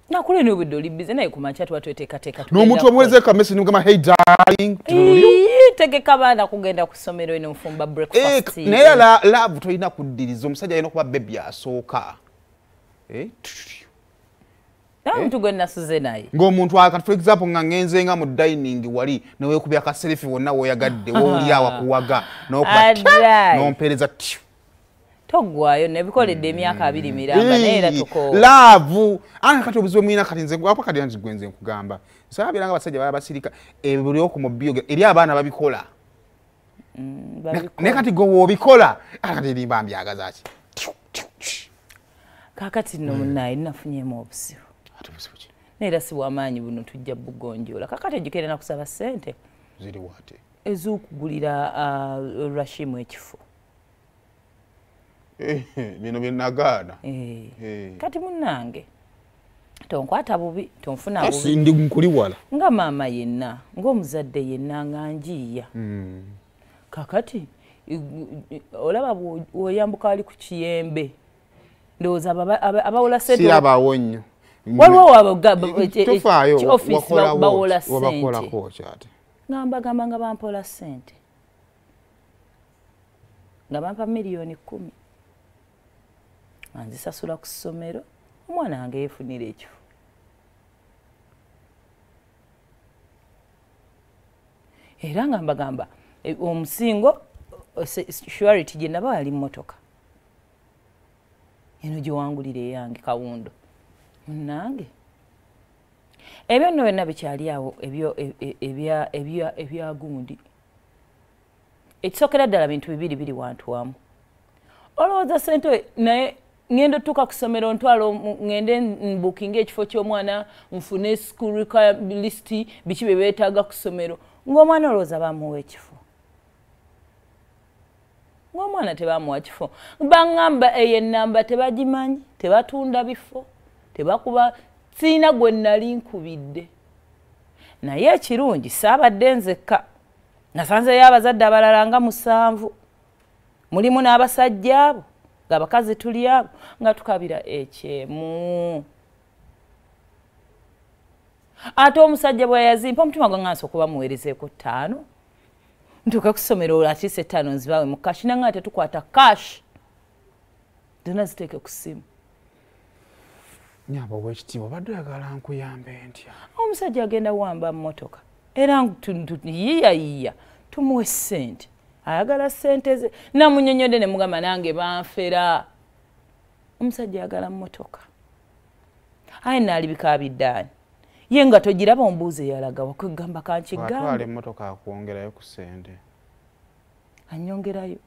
nakule n'obudde oli bize naye ku makya tuba tweteekateeka n'omuntu omuwezeeko message nimugamba hey darling tegeka baana kugenda ku ssomero eno nfumba breakfast naye love tolina kuddiriza omusajja alina okuba bebi asooka omuntu gwe nasuze naye ng'omuntu for example nga ngenze nga mu dining wali neweekubya akaselfi wonna woyagadde wooli awakuwaga n'ompeereza toggwayo nebikoledde emyaka 2 miramba naye era tukoowa laavu kati obuzibu mwina kati nze apa kati yanzi gwenze nkugamba nsabira nga abasajja baba basirika ebuli okumubiyo eri abaana babikola ne kati gwe wobikola kati erimba mbyagaza ki kakati nno munaye nafunyemu obuzibu neera si bwamaanyi buno tujja bugonjoola kakati ejjukire nakusaba ssente ziri wate ez'okugulira Rashimu ekifo bino byenagaana kati munnange tonkwata bubi tonfuna bubi ndi nkuli wala nga maama yenna ng'omuzadde yenna nga njiya kakati olaba bw'oyambuka ali ku kiyembe ndowooza abawola ssente sirabawo nnyo waliwo ofisi bawola ssente ngambagamba nga bampola ssente nga bampa miliyoni 10 anzisasula ku ssomero omwana wange yeefunira ekifo era nga mbagamba omusingo surety gye naba ali mmotoka eno gye wangulira eyange Kawundo munnange ebyo nno byonna bikyali awo ebya gundi ekisookera ddala bintu bibiri biri wantu wamu olowooza ssente naye ngenda otuuka ku ssomero ntwalo ngende mbukinga ekifo ky'omwana nfune school list biki bye beetaaga ku ssomero ng'omwana olowooza bamuwa ekifo ng'omwana tebamuwa kifo baŋŋamba eyo ennamba tebagimanyi tebatunda bifo tebakuba siina gwe nnali nkubidde naye ekirungi saabadde nzekka nasanzeyo abazadde abalala nga 7 mulimu n'abasajja abo ng'abakazi tuli abo nga tukabira ekyemu ate omusajja bwe yazimpa omutima gwe ngansi okuba muweerezeeko 5 ntuuka ku ssomero atiise 5 nzibaawe mu kashi nanga ate tukwata kashi zonna ziteeke ku ssimu nyamba ow'ekitiibwa obadde oyagala nkuyambe ntya omusajja agenda wamba mmotoka era yiyayiya tumuwe ssente ayagala ssente ze namunyonyodde ne mugamba nange banfera omusajja ayagala mmotoka aye naalibika biddaani ye nga togiraba ombuuze yalaga wakugamba kankigambe atwala emmotoka akwongerayo ku ssente anyongerayo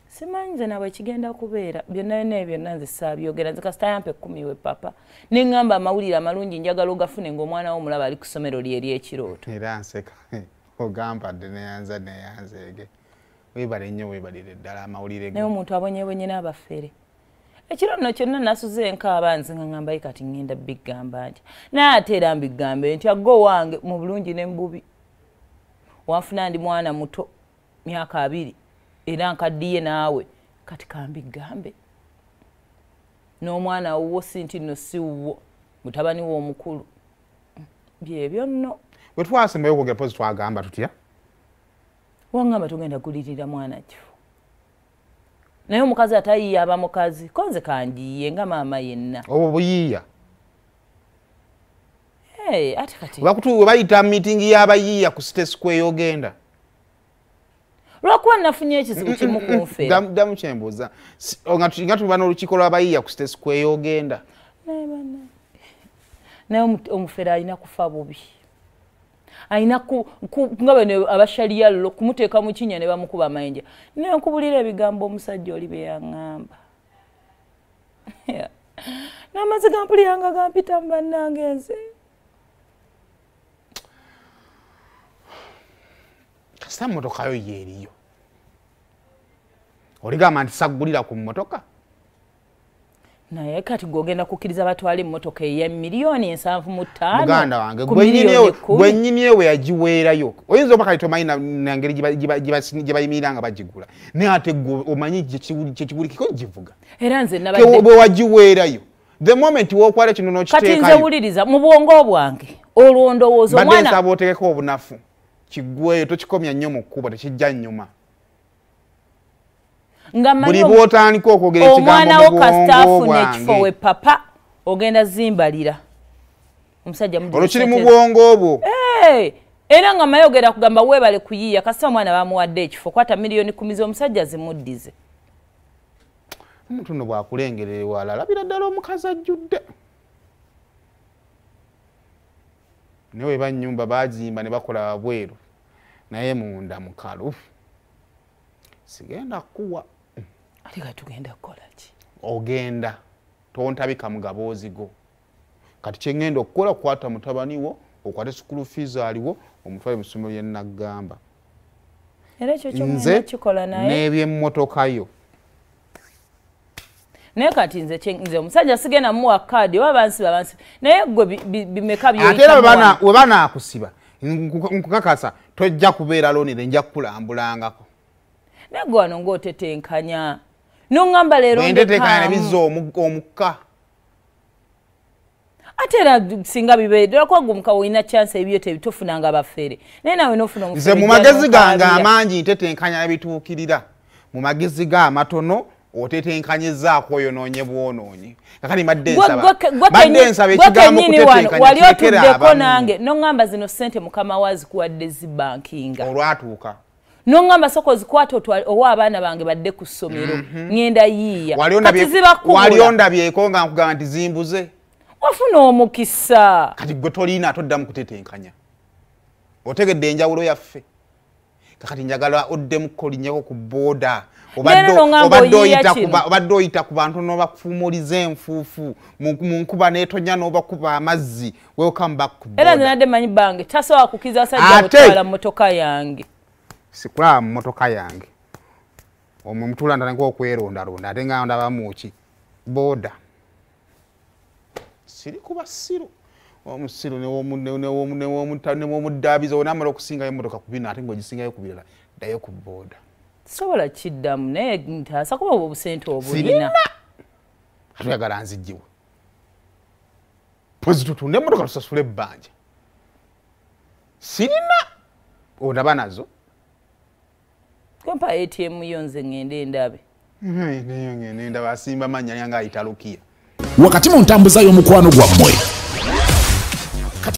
simanyi nze nawe kigenda kubeera byonna byonna nze saabyogera nze kasita yampe 10 we papa neŋŋamba amawulire amalungi njagala ogafune ng'omwana wo omulaba ali ku ssomero lye ery'ekirooto era nseka ogampadde neyanzeege weebale nnyo weebalire ddala amawulire naye omuntu abonyebonye n'abafere ekiro nno kyonna nasuze nkaaba nze nga ŋŋambayo kati ŋŋenda bigamba ntya naye ate era mbigambe nti aggo wange mu bulungi ne mu bubi wanfuna ndi mwana muto myaka 2 era nkaddiye naawe kati kambigambe n'omwana wuwo sinti nno si wuwo mutabani wo omukulu byebyo nno bwe twasembayo okwogera pozi twagamba tutya wangamba tugenda kulirira mwana kifo naye omukazi atayiiya aba mukazi ko nze kanjiiye nga maama yenna obwo buyiiya ate kati we bayita miitingi y'abayiiya ku state square ogenda lwakuba nafunye ekizibu kimu kunfera ddamu kyembuuza nga tuba n'olukiiko lw'abayiiya ku state square ogenda naye omufere alina kufa bubi alina nga bano abashaliyallo kumuteeka mu kinnya ne bamukuba amayinja naye nkubulira ebigambo omusajja oli bye yaŋŋamba n'amazzi gampuliranga gampita mu bannange nze kasita mmotokayo yeeriyo oligamba nti saggulira ku mmotoka naye kati gogenda kukkiriza batwala emmotoka $1,750,000 muganda wange gwennyini ewe yagiweerayo oyinza oba kali tomanyi na ngeri gye bayimirira nga bagigula naye ate omanyi kyekigulikiko givuga era nze bwe wagiweerayo the moment wokwala kino n'okiteekayo kati nze wuliriza mu bwongo bwange olwo ndowooza omwana badde nsaba otegeko obunafu kiggweyo tokikomya nnyo mu kkubo tekijja nnyuma buli bwotandika okwogera ekigambo mu bwongo bwange we papa ogenda zimbalira omusajja olwo kiri mu bwongo bwo era nga mayogera kugamba weebale kuyiiya kasita omwana bamuwadde ekifo kwata $1,000,000 omusajja zimuddize omuntu nno bwakulengerera ewala alabira ddala omukazi ajjudde naye weba nnyumba baazimba ne bakola wabweru naye munda mukalu sigenda kuwa ate kati tugenda kukola ki ogenda tontabika mu gaboozigo kati kyengenda okukola kukwata mutabani wo okwate sukulu fees aliwo omutwale mu ssomero lye nnaggamba era ekyo kyongenda kikola naye n'ebyemmotoka yo naye kati nze omusajja sigenda muwa kaadi oba bansiba naye gwe bimeka ate we banaakusiba nkukakasa tojja kubeera lonire nja kukulambulangako naye gwe wano ng'otetenkanya n'oŋŋamba leero ntetenkanya ne bizza omukka ate era singa bibeera kuba gwe omuka olina chance ebyo tebitufunanga bafere naye nawe n'ofuna nze mu magezi gange amangi ntetenkanya nebituukirira mu magezi ga amatono otetenkanyizaako oyonoonye bwonoonye kakati badde nsaba ekigambo kutetenkanya wali otuddeko nange n'oŋŋamba zino ssente mukama wazikuwadde zibankinga olwatuuka n'oŋŋamba soko zikwata owa abaana bange badde ku ssomero ŋŋenda yiiya wali ondabyeko nga nkugamba nti zimbuze wafuna omukisa kati gwe toliina toddamu kutetenkanya otegedde enjawulo yaffe kakati njagala oddemu kolinnyeko ku booda obadde oyita ku bantu n'obakufuumuliza enfuufu mu nkuba n'etonya n'obakuba amazzi welcome back ku booda era nze nadde manyi bange tasobola kukiza basajja butwala mmotoka yange sikulaba mu mmotoka yange omwe mutula ndananga okwerondalonda ate nga ndabamu ki booda siri kuba siru omusiru newomudaabiza onamala okusingayo emmotoka ku bino ate ng'ogisingayo ku birala ddayo ku booda sobola kiddamu naye ntaasa kuba obusente obulina atuyagala nzijjiwe pozi tutunde emmotoka tusasule ebbanja sirina ondaba nazo kompa ATM yo nze ngende ndabe ngende ndabe asimba mannya yange ayita Lukiya wakati mu ntambuza y'omukwano gwammwe